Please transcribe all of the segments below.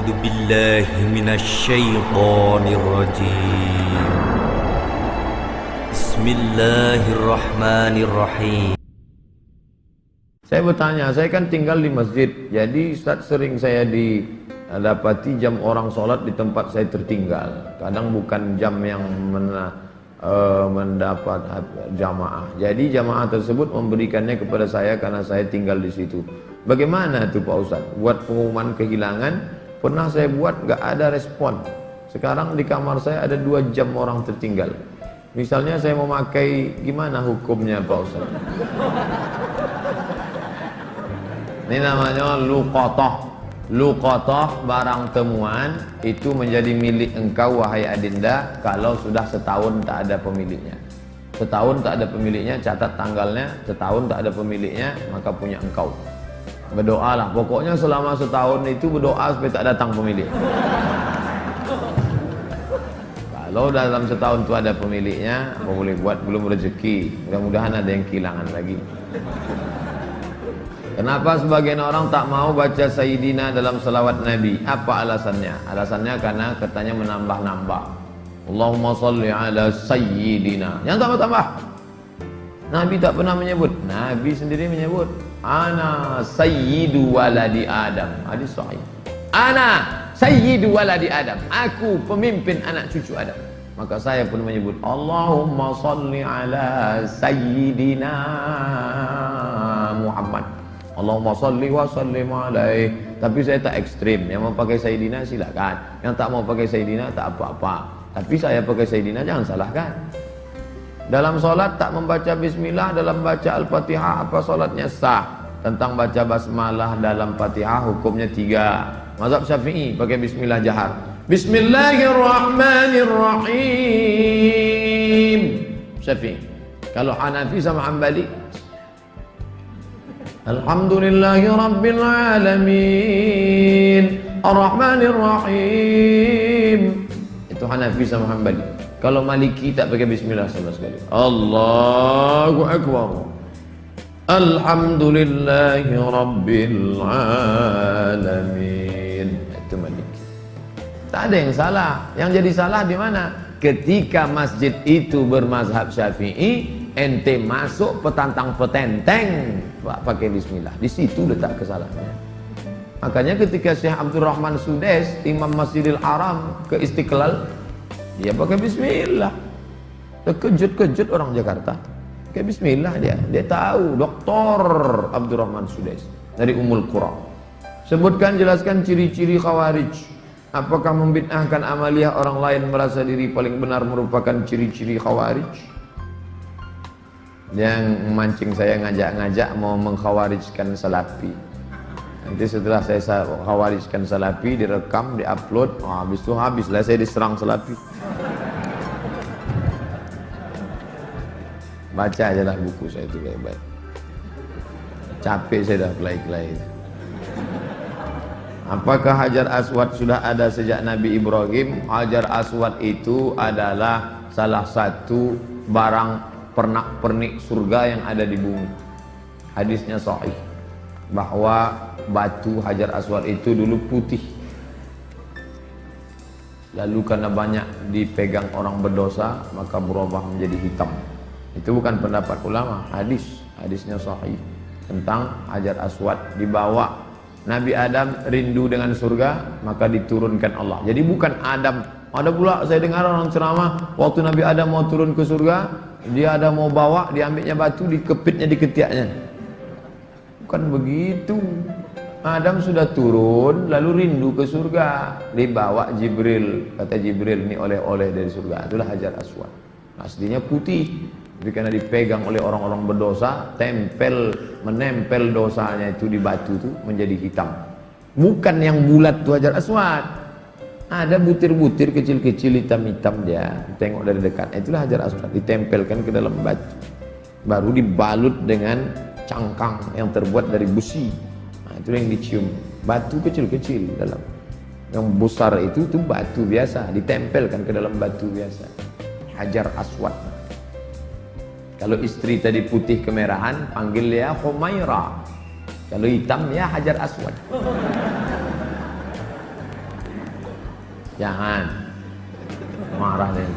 أعوذ بالله من الشيطان الرجيم بسم الله الرحمن الرحيم. Saya bertanya, saya kan tinggal di masjid, jadi Ustaz sering saya didapati jam orang sholat di tempat saya tertinggal. Kadang bukan jam yang mendapat jamaah. Jadi jamaah tersebut memberikannya kepada saya karena saya tinggal di situ. Bagaimana tuh Pak Ustaz? Buat pengumuman kehilangan, pernah saya buat nggak ada respon. Sekarang di kamar saya ada 2 jam orang tertinggal. Misalnya saya mau pakai, gimana hukumnya Pak Ustaz? Ini namanya luqatah. Luqatah, barang temuan itu menjadi milik engkau wahai adinda kalau sudah setahun tak ada pemiliknya. Setahun tak ada pemiliknya, catat tanggalnya. Setahun tak ada pemiliknya, maka punya engkau. Berdoalah, pokoknya selama setahun itu berdoa supaya tak datang pemilik. Kalau dalam setahun itu ada pemiliknya, apa boleh buat, belum rezeki. Mudah-mudahan ada yang kehilangan lagi. Kenapa sebagian orang tak mau baca Sayyidina dalam salawat Nabi? Apa alasannya? Alasannya karena katanya menambah-nambah. Allahumma salli ala Sayyidina. Yang tambah-tambah. Nabi tak pernah menyebut. Nabi sendiri menyebut. Ana Sayyidu waladi Adam. Hadis sahih. Ana Sayyidu waladi Adam. Aku pemimpin anak cucu Adam. Maka saya pun menyebut Allahumma salli ala Sayyidina Muhammad. Allahumma salli wa sallim alaih. Tapi saya tak ekstrim. Yang mau pakai Sayyidina silakan. Yang tak mau pakai Sayyidina tak apa-apa. Tapi saya pakai Sayyidina jangan salahkan. Dalam solat tak membaca bismillah dalam baca al-fatihah, apa solatnya sah? Tentang baca basmalah dalam fatihah hukumnya 3. Mazhab Syafi'i pakai bismillah jahar. Bismillahirrahmanirrahim. Syafi'i. Kalau Hanafi sama Hambali, Alhamdulillahi Rabbil Alamin Ar-Rahmanir-Rahim. Itu Hanafi sama Hambali. Kalau Maliki tak pakai bismillah sama sekali. Allahu Akbar. Alhamdulillahi Rabbil Alamin. Itu Maliki. Tak ada yang salah. Yang jadi salah di mana? Ketika masjid itu bermazhab Syafi'i, ente masuk petantang petenteng pakai bismillah, di situ letak kesalahannya. Makanya ketika Syekh Abdurrahman Sudes, Imam Masjidil Haram ke Istiqlal, dia pakai bismillah. Terkejut-kejut orang Jakarta. Pakai bismillah dia tahu. Dr. Abdurrahman Sudes dari Ummul Qura. Sebutkan, jelaskan ciri-ciri khawarij. Apakah membid'ahkan amaliyah orang lain merasa diri paling benar merupakan ciri-ciri khawarij? Yang memancing saya ngajak-ngajak mau mengkhawarijkan salafi. Nanti setelah saya khawarijkan salafi, direkam, diupload, habis itu habislah saya diserang salafi. Baca aja lah buku saya itu baik-baik. Capek saya dah kelai-kelai. Apakah Hajar Aswad sudah ada sejak Nabi Ibrahim? Hajar Aswad itu adalah salah satu barang pernak-pernik surga yang ada di bumi. Hadisnya sahih bahwa batu Hajar Aswad itu dulu putih, lalu karena banyak dipegang orang berdosa maka berubah menjadi hitam. Itu bukan pendapat ulama, hadisnya sahih tentang Hajar Aswad. Dibawa Nabi Adam rindu dengan surga, maka diturunkan Allah. Jadi bukan Adam. Ada pula saya dengar orang ceramah, waktu Nabi Adam mau turun ke surga, dia ada mau bawa, diambilnya batu, dikepitnya di ketiaknya. Bukan begitu. Adam sudah turun, lalu rindu ke surga, dibawa Jibril. Kata Jibril, ini oleh-oleh dari surga. Itulah Hajar Aswad. Aslinya putih, tapi karena dipegang oleh orang-orang berdosa, menempel dosanya itu di batu itu menjadi hitam. Bukan yang bulat itu Hajar Aswad. Ada butir-butir kecil-kecil hitam-hitam dia, tengok dari dekat. Itulah Hajar Aswad, ditempelkan ke dalam batu. Baru dibalut dengan cangkang yang terbuat dari besi. Nah, itu yang dicium. Batu kecil-kecil dalam. Yang besar itu batu biasa, ditempelkan ke dalam batu biasa. Hajar Aswad. Kalau istri tadi putih kemerahan, panggil dia Humaira. Kalau hitam ya Hajar Aswad. Jangan marah deh.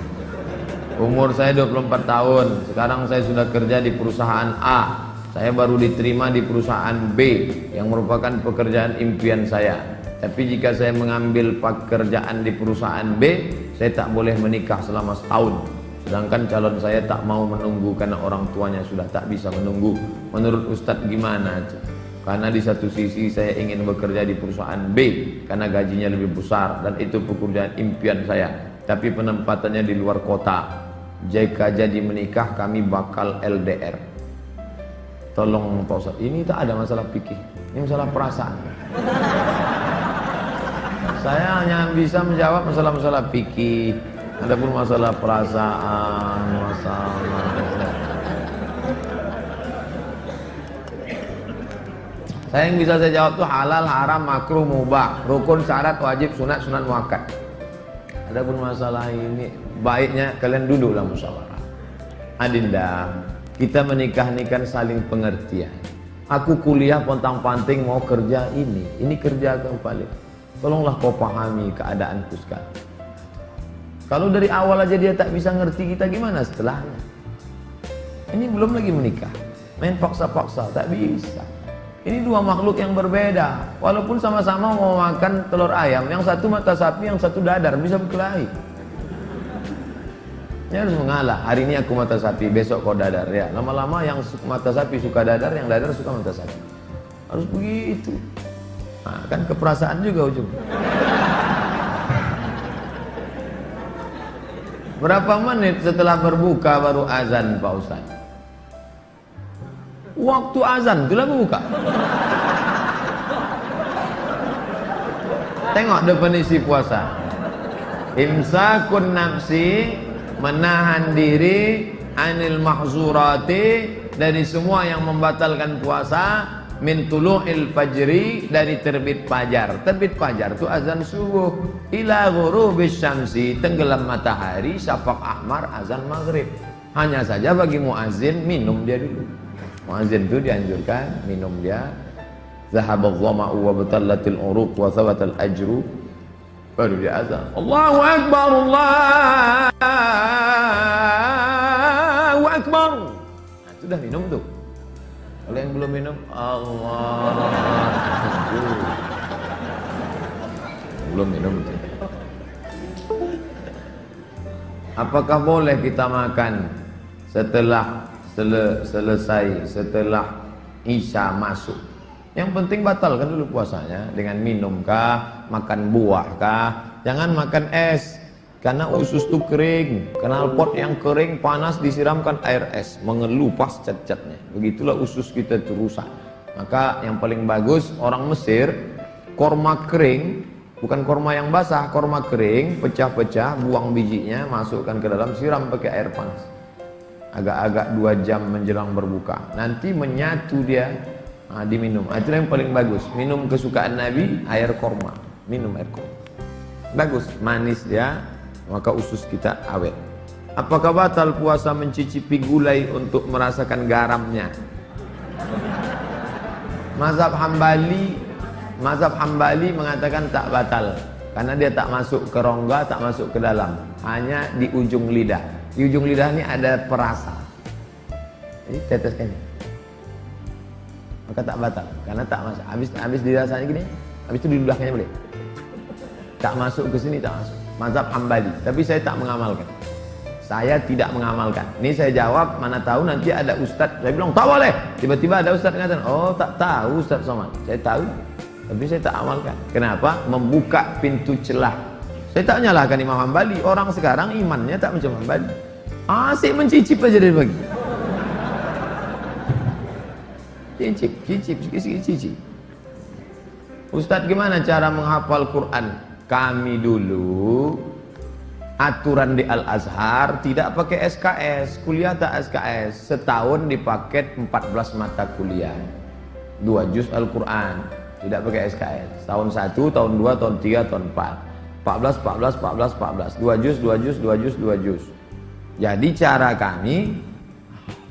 Umur saya 24 tahun. Sekarang saya sudah kerja di perusahaan A. Saya baru diterima di perusahaan B yang merupakan pekerjaan impian saya. Tapi jika saya mengambil pekerjaan di perusahaan B, saya tak boleh menikah selama setahun. Sedangkan calon saya tak mau menunggu karena orang tuanya sudah tak bisa menunggu. Menurut Ustadz gimana? Karena di satu sisi saya ingin bekerja di perusahaan B karena gajinya lebih besar dan itu pekerjaan impian saya. Tapi penempatannya di luar kota. Jika jadi menikah kami bakal LDR. Tolong Pak Ustadz, ini tak ada masalah fikih, ini masalah perasaan. Saya hanya bisa menjawab masalah-masalah fikih. Adapun masalah perasaan, saya yang bisa saya jawab tuh halal, haram, makruh, mubah, rukun, syarat, wajib, sunat, sunat muakkad. Adapun masalah ini baiknya kalian duduklah musyawarah. Adinda, kita menikah ini kan saling pengertian. Aku kuliah pontang-panting mau kerja ini kerja kau balik. Tolonglah kau pahami keadaanku sekarang. Kalau dari awal aja dia tak bisa ngerti kita, gimana setelahnya? Ini belum lagi menikah, main paksa-paksa, tak bisa. Ini dua makhluk yang berbeda. Walaupun sama-sama mau makan telur ayam, yang satu mata sapi, yang satu dadar, bisa berkelahi. Ini harus mengalah. Hari ini aku mata sapi, besok kau dadar. Ya, lama-lama yang mata sapi suka dadar, yang dadar suka mata sapi. Harus begitu. Nah, kan keperasaan juga ujung. Berapa menit setelah berbuka baru azan Pak Ustaz? Waktu azan itulah berbuka. Tengok definisi puasa. Imsakun nafsi, menahan diri anil mahzurati, dari semua yang membatalkan puasa, min tulu'il fajri, dari terbit fajar. Terbit fajar itu azan subuh, ila ghurubis syamsi, tenggelam matahari, syafaq ahmar, azan maghrib. Hanya saja bagi muazin minum dia dulu. Muazin itu dianjurkan minum dia. Zahabadh dhama'u wa batallatil uruq wa thabatal ajru, baru dia azan. Allahu akbar, Allahu akbar. Nah, sudah minum tuh. Kalau yang belum minum, Allah belum minum tuh. Apakah boleh kita makan setelah selesai, setelah Isya masuk? Yang penting batalkan dulu puasanya dengan minum kah, makan buah kah. Jangan makan es, karena usus itu kering. Knalpot yang kering panas disiramkan air es, mengelupas cat-catnya. Begitulah usus kita itu rusak. Maka yang paling bagus orang Mesir, korma kering, bukan korma yang basah, korma kering, pecah-pecah, buang bijinya, masukkan ke dalam, siram pakai air panas. Agak-agak 2 jam menjelang berbuka, nanti menyatu dia, diminum. Itu yang paling bagus. Minum kesukaan Nabi, air korma. Minum air korma, bagus, manis dia, maka usus kita awet. Apakah batal puasa mencicipi gulai untuk merasakan garamnya? Mazhab Hambali mengatakan tak batal, karena dia tak masuk ke rongga, tak masuk ke dalam, hanya di ujung lidah. Di ujung lidah ini ada perasa, jadi teteskan, maka tak batal, karena tak masuk. Habis dirasanya gini, habis itu di ludahnya boleh. Tak masuk ke sini, tak masuk. Mazhab Hambali, tapi saya tak mengamalkan. Saya tidak mengamalkan. Ini saya jawab, mana tahu nanti ada ustadz, saya bilang tak boleh. Tiba-tiba ada ustadz mengatakan, oh tak tahu Ustadz Somad. Saya tahu, tapi saya tak amalkan. Kenapa? Membuka pintu celah. Saya tak menyalahkan Imam Hambali. Orang sekarang imannya tak macam Hambali. Asik mencicip aja dari pagi. Cicip, cicip. Ustadz gimana cara menghafal Quran? Kami dulu aturan di Al-Azhar tidak pakai SKS, kuliah tak SKS, setahun dipaket 14 mata kuliah, 2 juz Al-Quran, tidak pakai SKS, tahun 1, tahun 2, tahun 3, tahun 4, 14, 2 juz. Jadi cara kami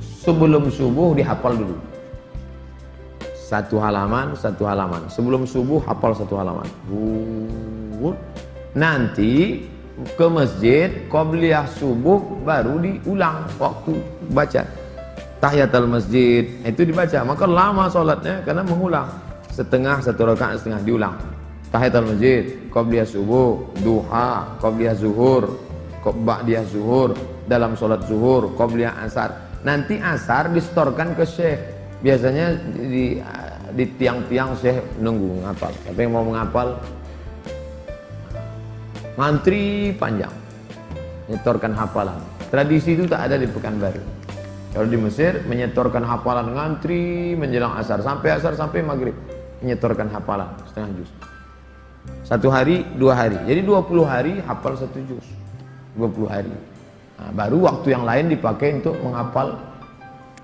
sebelum subuh dihafal dulu, satu halaman, sebelum subuh hafal 1 halaman. nanti ke masjid qobliyah subuh baru diulang waktu baca tahiyatul masjid, itu dibaca, maka lama sholatnya karena mengulang setengah, satu rakaat setengah diulang. Tahiyatul masjid, qobliyah subuh, duha, qobliyah zuhur, ba'diyah zuhur, dalam sholat zuhur, qobliyah asar. Nanti asar distorkan ke syekh, biasanya di tiang-tiang syekh nunggu ngapal, tapi yang mau menghafal ngantri panjang nyetorkan hafalan. Tradisi itu tak ada di Pekanbaru. Kalau di Mesir menyetorkan hafalan ngantri menjelang asar sampai maghrib menyetorkan hafalan setengah juz. Satu hari, 2 hari. Jadi 20 hari hafal 1 juz. 20 hari. Nah, baru waktu yang lain dipakai untuk menghafal.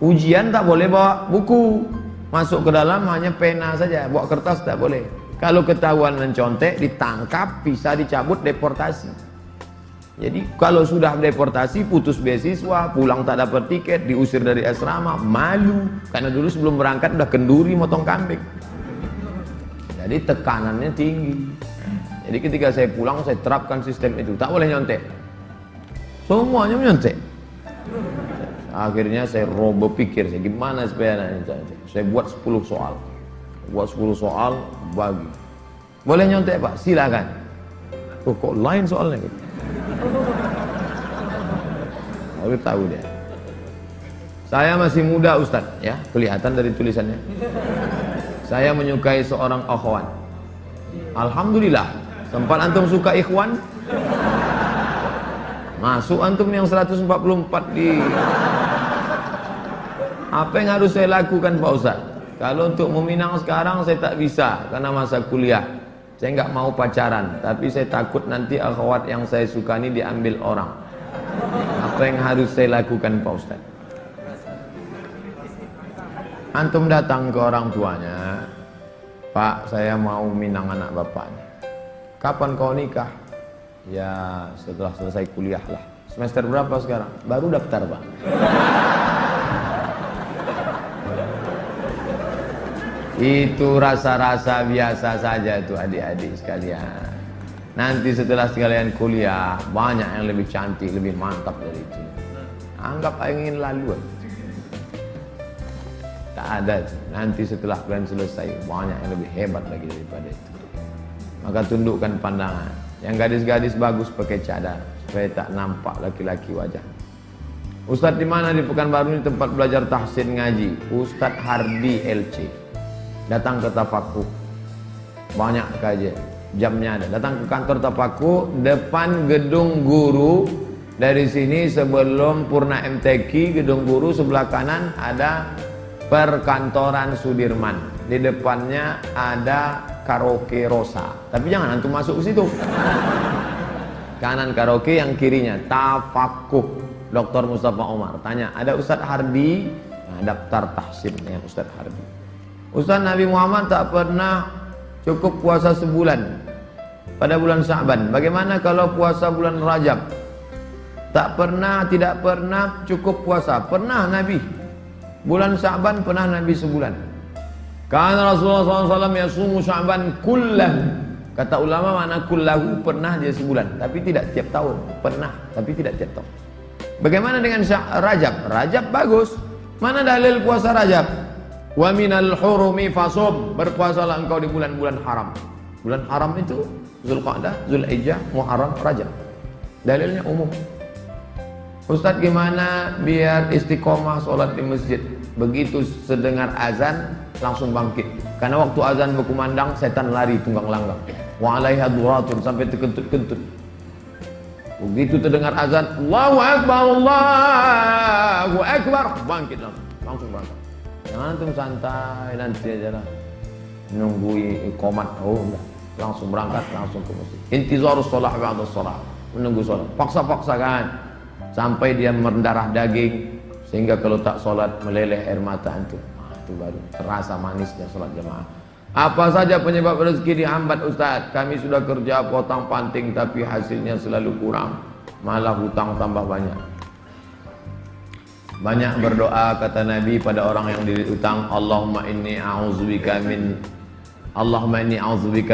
Ujian tak boleh bawa buku. Masuk ke dalam hanya pena saja, bawa kertas tak boleh. Kalau ketahuan mencontek, ditangkap, bisa dicabut, deportasi. Jadi kalau sudah deportasi, putus beasiswa, pulang tak dapat tiket, diusir dari asrama, malu. Karena dulu sebelum berangkat udah kenduri motong kambing. Jadi tekanannya tinggi. Jadi ketika saya pulang, saya terapkan sistem itu, tak boleh nyontek. Semuanya menyontek. Akhirnya saya berpikir, gimana supaya saya buat 10 soal. Buat 10 soal, bagi. Boleh nyontek Pak? Silakan. Oh, kok lain soalnya? Aku tahu dia. Saya masih muda Ustaz, ya, kelihatan dari tulisannya. Saya menyukai seorang akhwan. Alhamdulillah. Sempat antum suka ikhwan? Masuk antum yang 144 di. Apa yang harus saya lakukan Pak Ustaz? Kalau untuk meminang sekarang saya tak bisa karena masa kuliah. Saya nggak mau pacaran, tapi saya takut nanti akhwat yang saya suka ini diambil orang. Apa yang harus saya lakukan Pak Ustaz? Antum datang ke orang tuanya, Pak, saya mau minang anak bapaknya. Kapan kau nikah? Ya setelah selesai kuliah lah. Semester berapa sekarang? Baru daftar Pak. Itu rasa-rasa biasa saja itu adik-adik sekalian. Nanti setelah sekalian kuliah, banyak yang lebih cantik, lebih mantap dari itu. Anggap ingin lalu. Tak ada itu. Nanti setelah kalian selesai, banyak yang lebih hebat lagi daripada itu. Maka tundukkan pandangan. Yang gadis-gadis bagus pakai cadar supaya tak nampak laki-laki wajah. Ustadz di mana di Pekanbaru ini tempat belajar tahsin ngaji? Ustadz Hardi LC. Datang ke Tafakuh. Banyak kajian. Jamnya ada. Datang ke kantor Tafakuh depan gedung guru. Dari sini sebelum Purna MTQ, gedung guru sebelah kanan ada perkantoran Sudirman. Di depannya ada karaoke Rosa. Tapi jangan antum masuk ke situ. Kanan karaoke, yang kirinya Tafakuh Dr. Mustafa Omar. Tanya, ada Ustadz Hardi? Nah, daftar tahsin dengan Ustadz Hardi. Ustadz, Nabi Muhammad tak pernah cukup puasa sebulan pada bulan Sya'ban. Bagaimana kalau puasa bulan Rajab? Tak pernah, tidak pernah cukup puasa. Pernah Nabi. Bulan Sya'ban pernah Nabi sebulan. Karena Rasulullah SAW yasumu Sya'ban kullahu. Kata ulama makna kullahu, pernah dia sebulan, tapi tidak tiap tahun. Pernah, tapi tidak tiap tahun. Bagaimana dengan Rajab? Rajab bagus. Mana dalil puasa Rajab? Wa minal hurumi fasum. Berpuasalah engkau di bulan-bulan haram. Bulan haram itu Zulqa'dah, Zulhijjah, Muharram, Rajab. Dalilnya umum. Ustadz, gimana biar istiqomah sholat di masjid? Begitu sedengar azan langsung bangkit. Karena waktu azan berkumandang setan lari tunggang langgang. Wa alaiha duratun, sampai terkentut-kentut. Begitu terdengar azan, Allahu Akbar, Allahu Akbar, bangkit langsung berangkat. Jangan antum santai nanti aja lah. Nunggu iqamat, oh enggak. Langsung berangkat, langsung ke masjid. Intizarus shalah ba'da shalah. Menunggu sholat. Paksa-paksakan sampai dia mendarah daging, sehingga kalau tak sholat meleleh air mata antum. Nah, itu baru terasa manisnya sholat jamaah. Apa saja penyebab rezeki dihambat Ustaz? Kami sudah kerja potong panting tapi hasilnya selalu kurang, malah hutang tambah banyak. Banyak berdoa kata Nabi pada orang yang dililit utang, Allahumma inni a'udzubika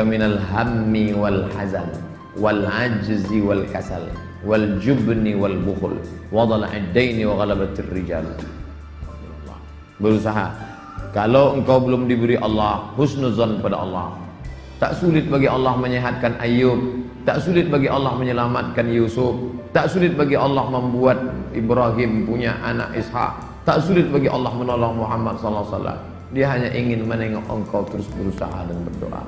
minal hammi wal hazan wal ajzi wal kasal wal jubni wal bukhul wa dhala'id daini wa ghalabatir rijal. Berusaha. Kalau engkau belum diberi Allah husnuzan pada Allah, tak sulit bagi Allah menyehatkan Ayub, tak sulit bagi Allah menyelamatkan Yusuf, tak sulit bagi Allah membuat Ibrahim punya anak Ishak, tak sulit bagi Allah menolong Muhammad sallallahu alaihi wasallam. Dia hanya ingin menengok engkau terus berusaha dan berdoa.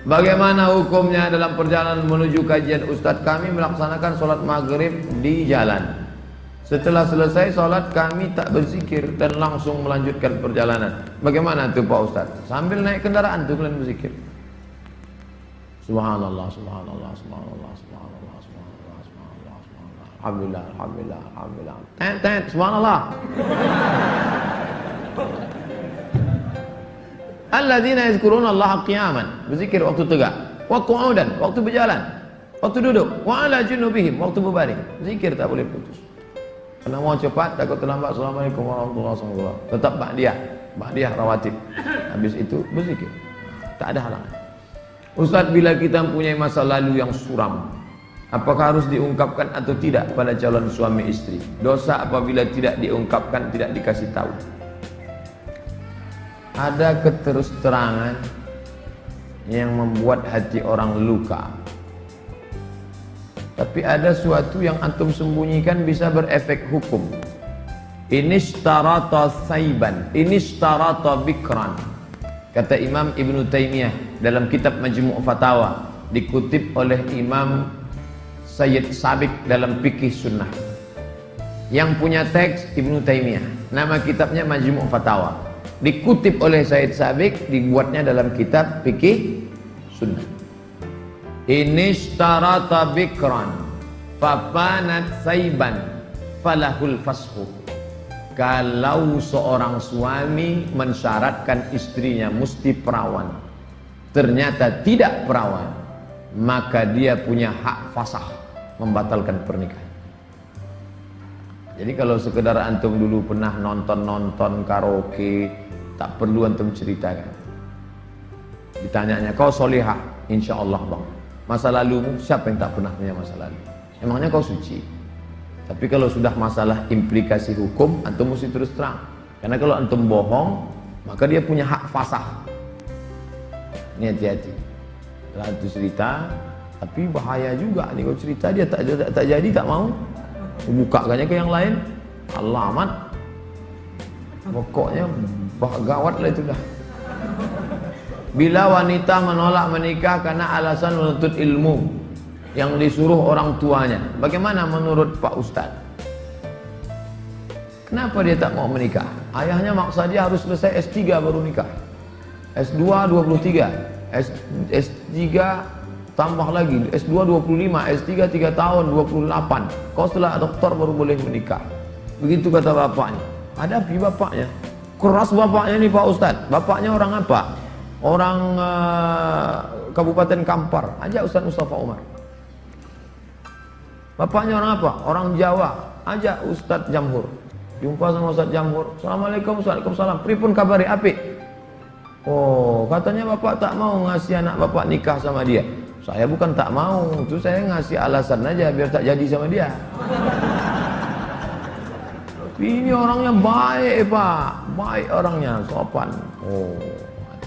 Bagaimana hukumnya dalam perjalanan menuju kajian Ustadz? Kami melaksanakan sholat maghrib di jalan. Setelah selesai sholat kami tak berzikir dan langsung melanjutkan perjalanan. Bagaimana itu Pak Ustadz? Sambil naik kendaraan tuh kalian berzikir. Subhanallah, subhanallah, subhanallah, subhanallah, subhanallah, subhanallah, subhanallah. Alhamdulillah, alhamdulillah, alhamdulillah. Tet, subhanallah. Alladzina yazkuruna Allah qiyaman, berzikir waktu tegak, wa qu'udan, waktu berjalan, waktu duduk, wa ala junubihim, waktu berbaring. Zikir tak boleh putus. Karena mau cepat takut terlambat. Assalamualaikum warahmatullahi wabarakatuh. Tetap ba'diyah rawatib. Habis itu berzikir. Tak ada halangan. Ustaz, bila kita mempunyai masa lalu yang suram, apakah harus diungkapkan atau tidak pada calon suami istri? Dosa apabila tidak diungkapkan, tidak dikasih tahu. Ada keterus-terangan yang membuat hati orang luka. Tapi ada suatu yang antum sembunyikan bisa berefek hukum. Inishtarata saiban, inishtarata bikran. Kata Imam Ibn Taymiyah dalam kitab Majmu' Fatawa, dikutip oleh Imam Sayyid Sabiq dalam Fikih Sunnah. Yang punya teks Ibn Taymiyah, nama kitabnya Majmu' Fatawa. Dikutip oleh Sayyid Sabiq, dibuatnya dalam kitab Fikih Sunnah. Inishtarata bikran fapanat saiban falahul fashu. Kalau seorang suami mensyaratkan istrinya mesti perawan, ternyata tidak perawan, maka dia punya hak fasah, membatalkan pernikahan. Jadi kalau sekedar antum dulu pernah nonton karaoke, tak perlu antum ceritakan. Ditanyanya, kau solihah? Insya Allah bang. Masa lalumu, siapa yang tak pernah punya masa lalu? Emangnya kau suci? Tapi kalau sudah masalah implikasi hukum, antum mesti terus terang. Karena kalau antum bohong, maka dia punya hak fasah. Ini hati-hati. Kalau itu cerita, tapi bahaya juga nih kalau cerita dia tak jadi, tak mau. Bukakannya ke yang lain, alamat. Pokoknya gawat lah itu dah. Bila wanita menolak menikah karena alasan menuntut ilmu yang disuruh orang tuanya, bagaimana menurut Pak Ustadz? Kenapa dia tak mau menikah? Ayahnya maksa dia harus selesai S3 baru nikah. S2 23, S3 tambah lagi, S2 25, S3 3 tahun 28. Kau setelah doktor baru boleh menikah. Begitu kata bapaknya. Hadapi bapaknya. Keras bapaknya nih Pak Ustadz. Bapaknya orang apa? Orang Kabupaten Kampar. Ajak Ustadz Mustafa Umar. Bapaknya orang apa? Orang Jawa. Ajak Ustadz Jamhur. Jumpa sama Ustadz Jamhur. Assalamualaikum, Waalaikumsalam. Pripun kabari apik? Oh, katanya bapak tak mau ngasih anak bapak nikah sama dia. Saya bukan tak mau, itu saya ngasih alasan aja biar tak jadi sama dia. Ini orangnya baik Pak, baik orangnya, sopan. Oh,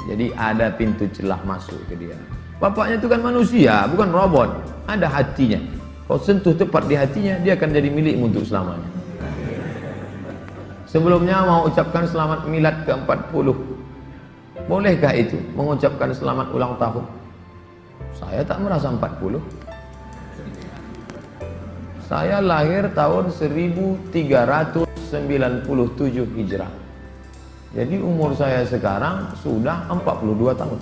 jadi ada pintu celah masuk ke dia. Bapaknya itu kan manusia, bukan robot. Ada hatinya. Kau sentuh tepat di hatinya, dia akan jadi milikmu untuk selamanya. Sebelumnya mau ucapkan selamat milad ke-40. Bolehkah itu mengucapkan selamat ulang tahun? Saya tak merasa 40. Saya lahir tahun 1397 Hijrah. Jadi umur saya sekarang sudah 42 tahun.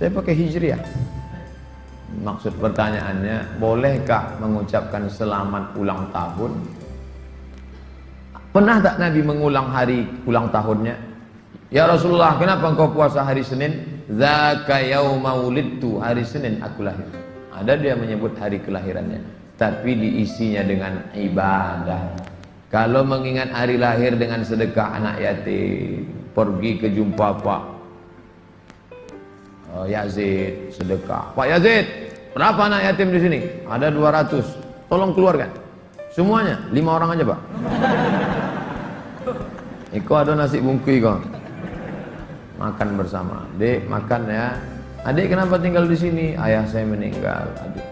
Saya pakai Hijriah. Maksud pertanyaannya, bolehkah mengucapkan selamat ulang tahun? Pernah tak Nabi mengulang hari ulang tahunnya? Ya Rasulullah, kenapa engkau puasa hari Senin? Zaka yauma wulidtu, hari Senin aku lahir. Ada dia menyebut hari kelahirannya, tapi diisinya dengan ibadah. Kalau mengingat hari lahir dengan sedekah anak yatim, pergi ke jumpa Pak Yazid, sedekah. Pak Yazid, Berapa anak yatim di sini? Ada 200. Tolong keluarkan. Semuanya, 5 orang aja, Pak. Iko ada nasi bungkui kok. Makan bersama. Dek, makan ya. Adik kenapa tinggal di sini? Ayah saya meninggal. Adik,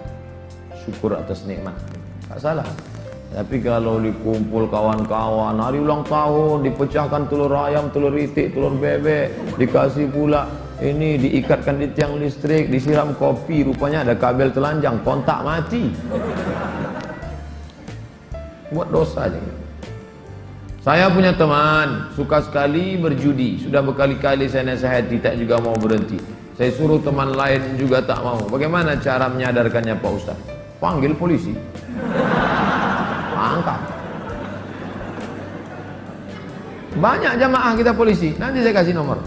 syukur atas nikmat. Tak salah. Tapi kalau dikumpul kawan-kawan, hari ulang tahun, dipecahkan telur ayam, telur itik, telur bebek, dikasih pula ini, diikatkan di tiang listrik, disiram kopi, rupanya ada kabel telanjang, kontak mati. Buat dosa aja. Saya punya teman, suka sekali berjudi. Sudah berkali-kali saya nasihati, tak juga mau berhenti. Saya suruh teman lain juga tak mau. Bagaimana cara menyadarkannya Pak Ustaz? Panggil polisi. Angkat. Banyak jamaah kita polisi. Nanti saya kasih nomor.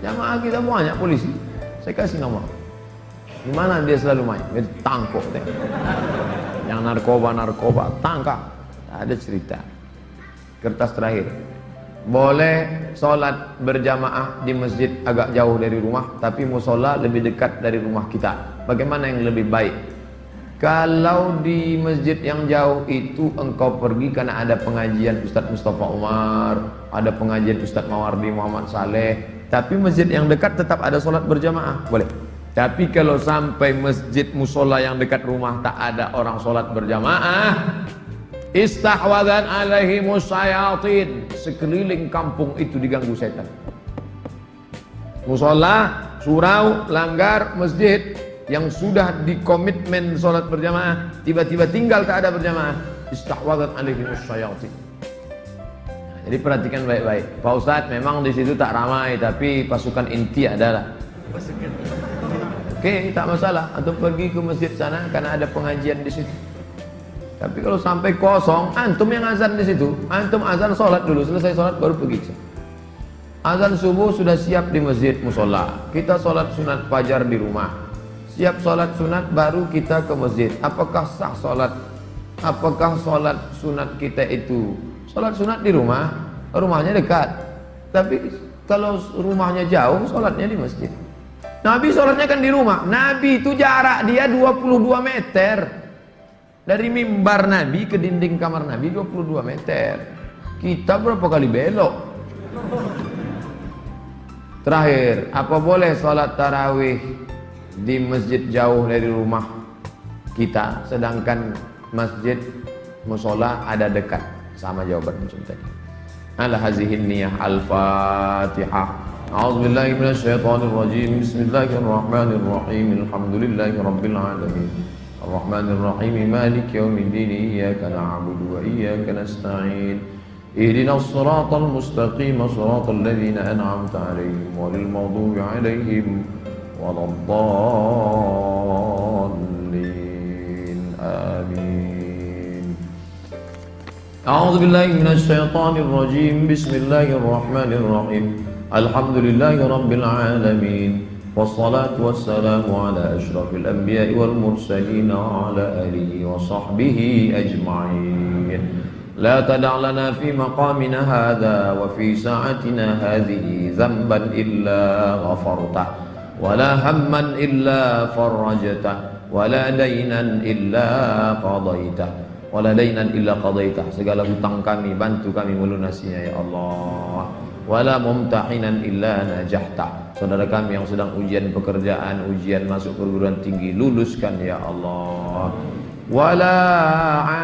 Jamaah kita banyak polisi. Saya kasih nomor. Di mana dia selalu main? Dia tangkap. Yang narkoba, tangkap. Ada cerita. Kertas terakhir. Boleh sholat berjamaah di masjid agak jauh dari rumah, tapi musola lebih dekat dari rumah kita. Bagaimana yang lebih baik? Kalau di masjid yang jauh itu engkau pergi karena ada pengajian Ustaz Mustafa Umar, ada pengajian Ustaz Mawardi Muhammad Saleh, tapi masjid yang dekat tetap ada sholat berjamaah, boleh. Tapi kalau sampai masjid musola yang dekat rumah tak ada orang sholat berjamaah, istahwadan alaihimus syayatin, sekeliling kampung itu diganggu setan. Musola, surau, langgar, masjid yang sudah dikomitmen sholat berjamaah, tiba-tiba tinggal tak ada berjamaah, istahwadan alaihimus syayatin. Nah, jadi perhatikan baik-baik. Pak Ustadz, memang di situ tak ramai, tapi pasukan inti adalah. Oke, tak masalah. Antum pergi ke masjid sana karena ada pengajian di situ. Tapi kalau sampai kosong, antum yang azan di situ, antum azan sholat dulu, selesai sholat baru pergi. Azan subuh sudah siap di masjid musola. Kita sholat sunat fajar di rumah. Siap sholat sunat baru kita ke masjid. Apakah sah sholat? Apakah sholat sunat kita itu sholat sunat di rumah? Rumahnya dekat. Tapi kalau rumahnya jauh, sholatnya di masjid. Nabi sholatnya kan di rumah. Nabi itu jarak dia 22 meter. Dari mimbar Nabi ke dinding kamar Nabi 22 meter. Kita berapa kali belok? Terakhir, apa boleh sholat tarawih di masjid jauh dari rumah kita, sedangkan masjid musola ada dekat? Sama jawaban macam tadi. Ala hazihin niyah. Al-Fatihah. A'udzubillahi minasyaitonirrajim. Bismillahirrahmanirrahim. Alhamdulillahi rabbil alamin. Ar-Rahmanir-Rahim. Maliki yaumiddin. Iyyaka na'budu wa iyyaka nasta'in. Ihdinas siratal mustaqim. Siratal ladzina an'amta 'alaihim ghairil maghdubi 'alaihim waladdallin. Amin. A'udzu billahi minasyaitonir rajim. Bismillahirrahmanirrahim. Alhamdulillahi rabbil alamin. Wassalatu wassalamu ala asyrafil anbiya'i wal mursalin wa ala alihi wa sahbihi ajma'in. La tada' lana fi maqamina hadha wa fi sa'atina hadhihi dhanban illa ghafartah, wala hamman illa farajtah, wala dainan illa qadaitah, wala dainan illa qadaitah. Segala hutang kami bantu kami melunasinya ya Allah. Wala mumtahinan illa najahta. Saudara kami yang sedang ujian pekerjaan, ujian masuk perguruan tinggi, luluskan ya Allah. Wala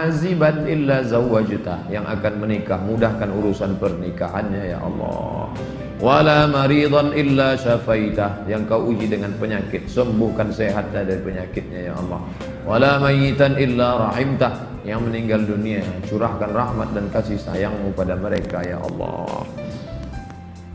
aziban illa zawwajta, yang akan menikah mudahkan urusan pernikahannya ya Allah. Wala maridan illa syafaitah, yang kau uji dengan penyakit sembuhkan sehat dari penyakitnya ya Allah. Wala mayitan illa rahimtah, yang meninggal dunia curahkan rahmat dan kasih sayangmu pada mereka ya Allah.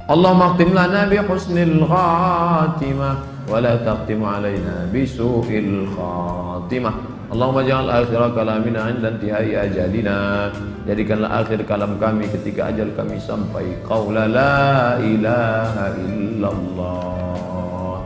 Allahumma khtim lana bi husnil khatimah wa la taqtim alaina bi su'il khatimah. Allahumma ja'al akhir kalamina 'inda intihai ajalina, jadikanlah akhir kalam kami ketika ajal kami sampai, qaula la ilaha illallah.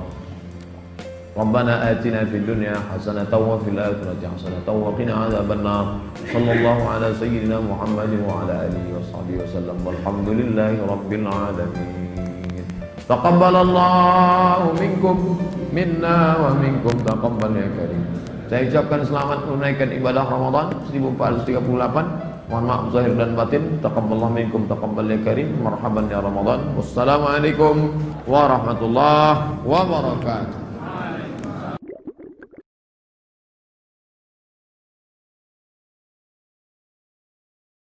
Rabbana atina fid dunya hasanatan wa fil akhirati hasanatan wa qina adzabannar. Sallallahu ala sayyidina Muhammadin wa ala alihi wa sahbihi wasallam. Walhamdulillahi rabbil alamin. Taqabbalallahu minkum minna wa minkum taqabbal ya karim. Saya ucapkan selamat menunaikan ibadah Ramadan 1438. Mohon maaf zahir dan batin. Taqabbalallahu minkum taqabbal ya karim. Marhaban ya Ramadan. Wassalamualaikum warahmatullahi wabarakatuh.